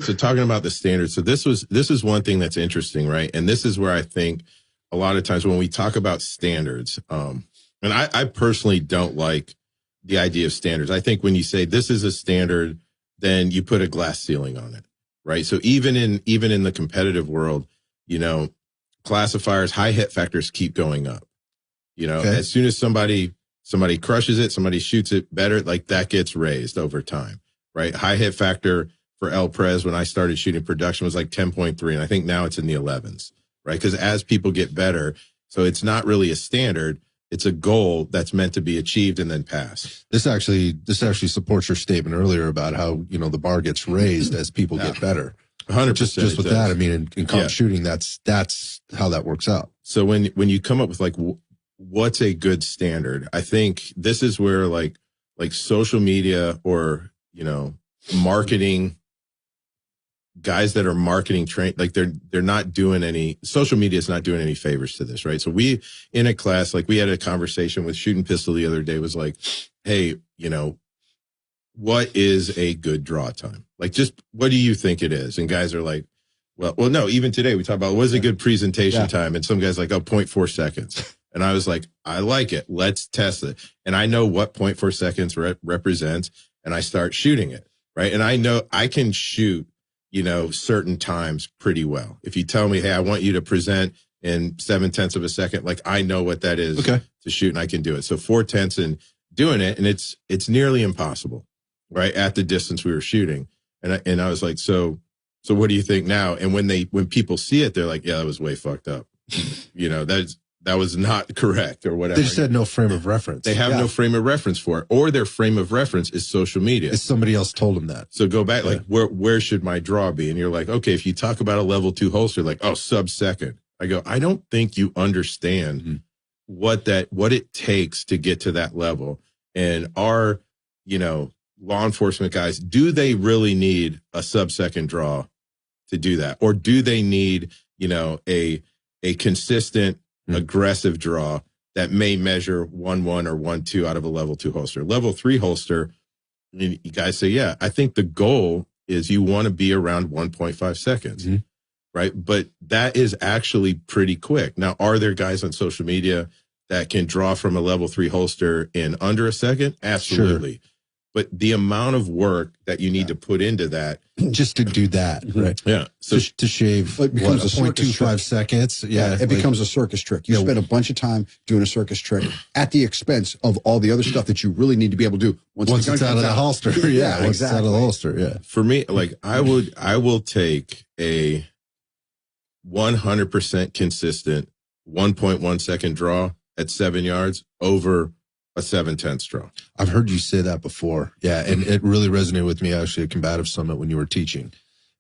So talking about the standards, so this is one thing that's interesting, right? And this is where I think a lot of times when we talk about standards, and I personally don't like the idea of standards. I think when you say this is a standard, then you put a glass ceiling on it, right? So even in the competitive world, you know, classifiers, high hit factors keep going up. You know, as soon as somebody crushes it, somebody shoots it better, like that gets raised over time, right? High hit factor for El Pres when I started shooting production was like 10.3, and I think now it's in the 11s, right? Because as people get better, so it's not really a standard. It's a goal that's meant to be achieved and then passed. This actually supports your statement earlier about how, you know, the bar gets raised as people get better. 100%. Just with that, I mean, in comp shooting, that's how that works out. So when you come up with like what's a good standard, I think this is where like social media or, you know, marketing guys that are marketing trained, like they're not doing any, social media is not doing any favors to this, right? So we, in a class, like we had a conversation with Shooting Pistol the other day, was like, hey, you know, what is a good draw time? Like, just what do you think it is? And guys are like, well, no, even today we talk about what is a good presentation time? And some guys like, 0.4 seconds. And I was like, I like it. Let's test it. And I know what 0.4 seconds represents, and I start shooting it, right? And I know I can shoot, you know, certain times pretty well. If you tell me, hey, I want you to present in 0.7 of a second, like I know what that is to shoot, and I can do it. So 0.4 and doing it, and it's nearly impossible, right? At the distance we were shooting. And I was like, so what do you think now? And when people see it, they're like, yeah, that was way fucked up. You know, that was not correct or whatever. They just had no frame of reference. They have no frame of reference for it, or their frame of reference is social media. It's somebody else told them that. So go back, like, where should my draw be? And you're like, okay, if you talk about a level 2 holster, like, oh, sub-second. I go, I don't think you understand what it takes to get to that level. And our, you know, law enforcement guys, do they really need a sub-second draw to do that? Or do they need, you know, a consistent aggressive draw that may measure 1-1 or 1-2 out of a level 2 holster? Level 3 holster, you guys say, yeah, I think the goal is you want to be around 1.5 seconds, right? But that is actually pretty quick. Now, are there guys on social media that can draw from a level 3 holster in under a second? Absolutely. Sure. But the amount of work that you need to put into that, just to do that, right? Yeah. So to shave what, 0.25 seconds. Yeah. It becomes a circus trick. You spend a bunch of time doing a circus trick at the expense of all the other stuff that you really need to be able to do once it's out of the holster. Yeah, once it's out of the holster. Yeah. For me, like I will take a 100% consistent 1.1 second draw at 7 yards over a 7/10 draw. I've heard you say that before. Yeah. And it really resonated with me actually at Combative Summit when you were teaching.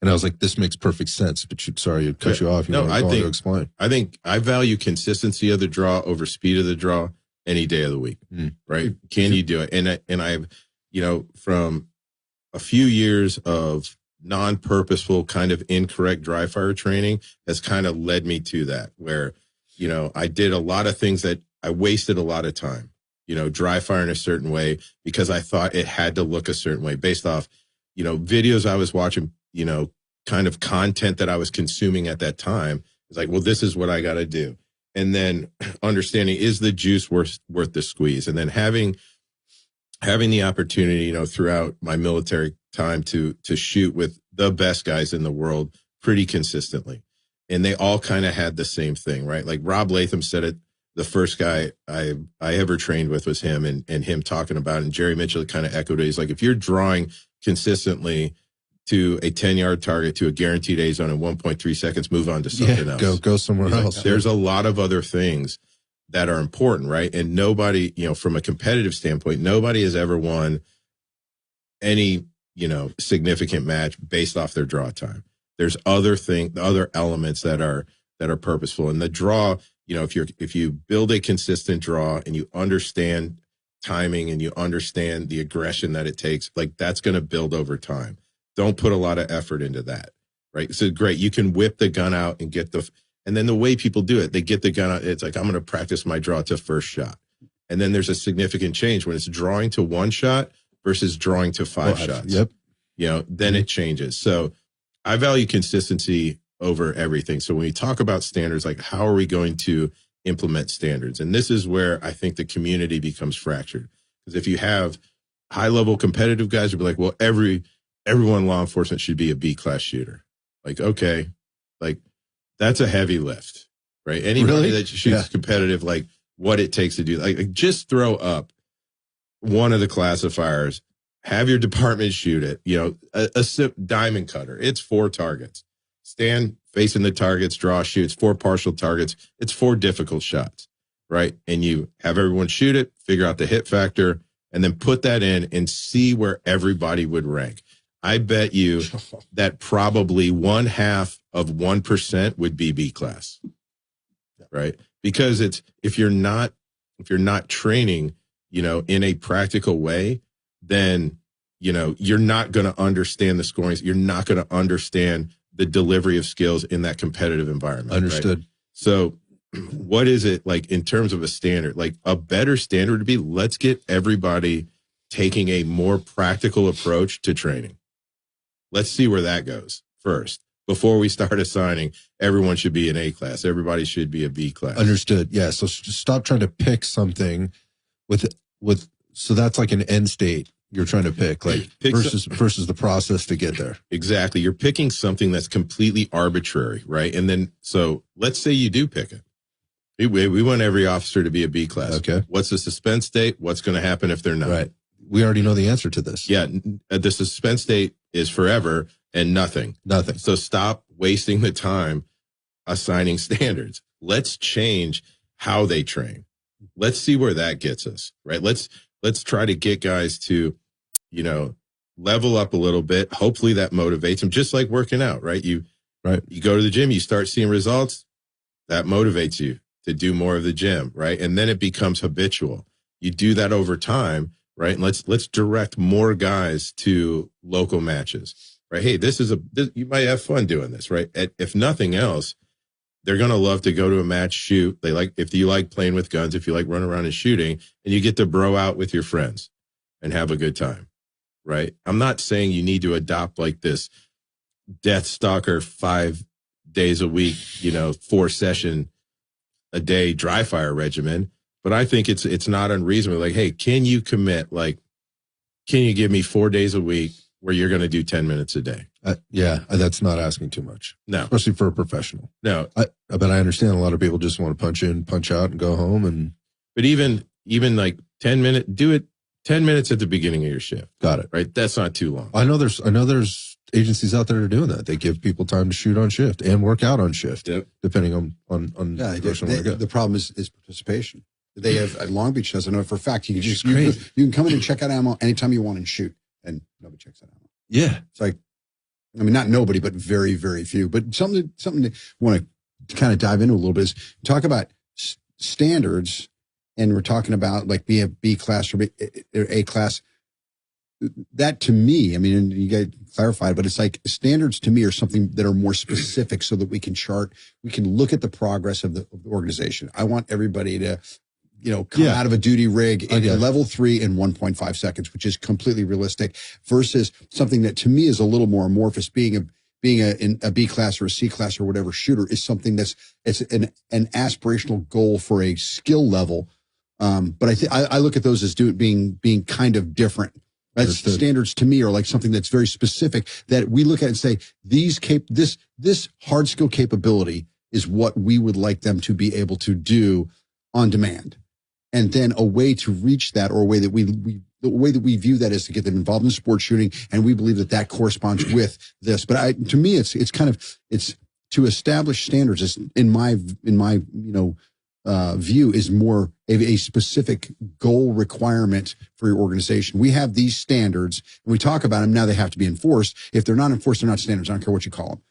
And I was like, this makes perfect sense. But sorry, it cut you off. To explain. I think I value consistency of the draw over speed of the draw any day of the week. Right? Can you do it? And I've, you know, from a few years of non-purposeful kind of incorrect dry fire training has kind of led me to that, where, you know, I did a lot of things that I wasted a lot of time, you know, dry fire in a certain way because I thought it had to look a certain way based off, you know, videos I was watching, you know, kind of content that I was consuming at that time. It's like, well, this is what I got to do. And then understanding, is the juice worth the squeeze? And then having the opportunity, you know, throughout my military time to shoot with the best guys in the world pretty consistently. And they all kind of had the same thing, right? Like Rob Latham said it. The first guy I ever trained with was him, and him talking about it. And Jerry Mitchell kind of echoed it. He's like, if you're drawing consistently to a 10-yard target to a guaranteed A zone in 1.3 seconds, move on to something else. Go somewhere else. There's a lot of other things that are important, right? And nobody, you know, from a competitive standpoint, nobody has ever won any, you know, significant match based off their draw time. There's other elements that are purposeful. And the draw, you know, if you build a consistent draw and you understand timing and you understand the aggression that it takes, like that's going to build over time. Don't put a lot of effort into that, right? So great. You can whip the gun out and and then the way people do it, they get the gun out. It's like, I'm going to practice my draw to first shot. And then there's a significant change when it's drawing to 1 shot versus drawing to 5 shots. Yep. You know, then it changes. So I value consistency over everything. So when we talk about standards, like how are we going to implement standards? And this is where I think the community becomes fractured. Because if you have high level competitive guys who be like, well, everyone in law enforcement should be a B-class shooter. Like, okay, like that's a heavy lift, right? Anybody that shoots competitive, like what it takes to do, like just throw up one of the classifiers, have your department shoot it, you know, a diamond cutter. It's 4 targets. Stand facing the targets, draw, shoots, 4 partial targets. It's 4 difficult shots, right? And you have everyone shoot it, figure out the hit factor, and then put that in and see where everybody would rank. I bet you that probably 0.5% would be B class, right? Because it's, if you're not training, you know, in a practical way, then, you know, you're not going to understand the scoring. You're not going to understand the delivery of skills in that competitive environment. Understood. Right? So what is it like in terms of a standard? Like a better standard would be, let's get everybody taking a more practical approach to training. Let's see where that goes first. Before we start assigning, everyone should be an A class. Everybody should be a B class. Understood. Yeah. So stop trying to pick something so that's like an end state you're trying to pick, like versus the process to get there. Exactly. You're picking something that's completely arbitrary, right? And then, so let's say you do pick it. We want every officer to be a B class. Okay. What's the suspense date? What's going to happen if they're not? Right. We already know the answer to this. Yeah. The suspense date is forever and nothing. Nothing. So stop wasting the time assigning standards. Let's change how they train. Let's see where that gets us, right? Let's try to get guys to, you know, level up a little bit. Hopefully that motivates them, just like working out, right? You go to the gym, you start seeing results, that motivates you to do more of the gym, right? And then it becomes habitual. You do that over time, right? And let's direct more guys to local matches, right? Hey, you might have fun doing this, right? If nothing else, they're going to love to go to a match, shoot. If you like playing with guns, if you like running around and shooting, and you get to bro out with your friends and have a good time, right? I'm not saying you need to adopt like this Death Stalker 5 days a week, 4-session a day dry fire regimen, but I think it's not unreasonable. Like, hey, can you commit? Like, can you give me 4 days a week where you're going to do 10 minutes a day? That's not asking too much. No, especially for a professional. No, but I understand a lot of people just want to punch in, punch out, and go home. But even like 10 minutes, do it 10 minutes at the beginning of your shift. Got it. Right. That's not too long. I know there's agencies out there that are doing that. They give people time to shoot on shift and work out on shift, depending on the person. The problem is participation. They have at Long Beach does. I know for a fact you can come in and check out ammo anytime you want and shoot, and nobody checks out ammo. Yeah, it's like, I mean, not nobody, but very, very few. But something to want to kind of dive into a little bit is talk about standards, and we're talking about like being a B class or A class. That to me, I mean, and you guys clarified, but it's like standards to me are something that are more specific so that we can look at the progress of the organization. I want everybody to, come out of a duty rig in level 3 in 1.5 seconds, which is completely realistic, versus something that to me is a little more amorphous. Being a B class or a C class or whatever shooter is something it's an aspirational goal for a skill level. But I look at those as being kind of different. That's standards to me are like something that's very specific that we look at and say, this hard skill capability is what we would like them to be able to do on demand. And then a way to reach that, or a way that the way that we view that is to get them involved in sports shooting. And we believe that corresponds with this. But to me, it's to establish standards is in my view is more a specific goal requirement for your organization. We have these standards and we talk about them. Now they have to be enforced. If they're not enforced, they're not standards. I don't care what you call them.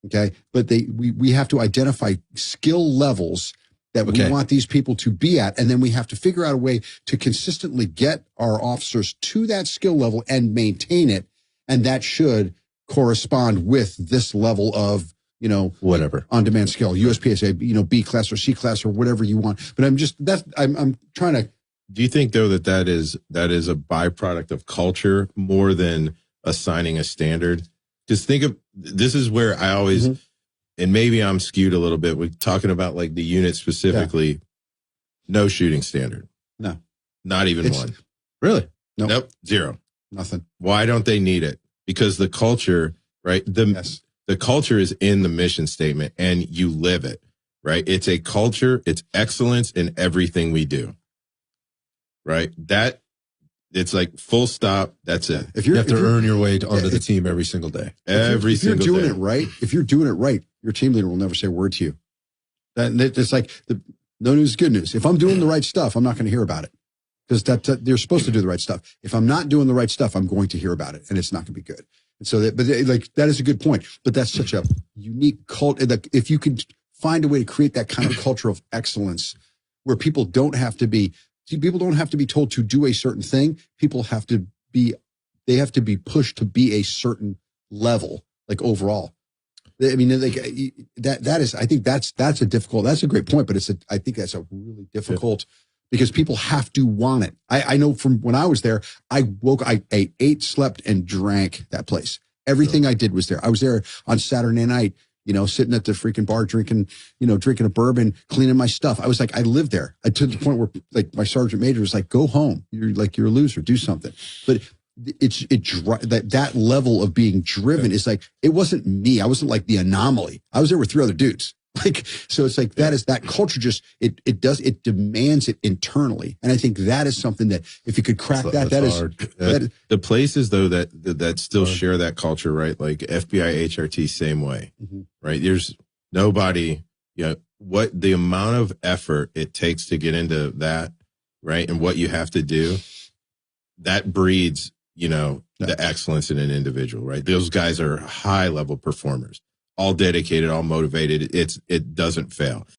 Okay. But we have to identify skill levels that we want these people to be at. And then we have to figure out a way to consistently get our officers to that skill level and maintain it. And that should correspond with this level of, whatever on-demand skill, USPSA, B class or C class or whatever you want. But I'm trying to. Do you think though that is a byproduct of culture more than assigning a standard? Because think of, this is where I always, and maybe I'm skewed a little bit with talking about like the unit specifically, no shooting standard. No. Not even one. Really? Nope. Zero. Nothing. Why don't they need it? Because the culture, right? The culture is in the mission statement and you live it, right? It's a culture. It's excellence in everything we do, right? That it's like full stop. That's it. You have to earn your way onto the team every single day. If you're doing it right, your team leader will never say a word to you. It's like no news is good news. If I'm doing the right stuff, I'm not going to hear about it. Because they're supposed to do the right stuff. If I'm not doing the right stuff, I'm going to hear about it, and it's not going to be good. And so, that is a good point. But that's such a unique culture. If you can find a way to create that kind of culture of excellence, where people don't have to be told to do a certain thing. People have to be pushed to be a certain level, like overall. I mean, like that is. I think that's a great point. But I think that's a really difficult. Yeah. Because people have to want it. I know from when I was there, I ate, slept, and drank that place. Everything I did was there. I was there on Saturday night, sitting at the freaking bar, drinking a bourbon, cleaning my stuff. I was like, I lived there. To the point where like my sergeant major was like, go home. You're a loser. Do something. But that level of being driven is like, it wasn't me. I wasn't like the anomaly. I was there with 3 other dudes. So it's like that culture it demands it internally. And I think that is something that if you could crack the places though that still share that culture, right? Like FBI, HRT, same way, right? There's nobody, what the amount of effort it takes to get into that, right? And what you have to do, that breeds, the excellence in an individual, right? Those guys are high level performers. All dedicated, all motivated. It doesn't fail.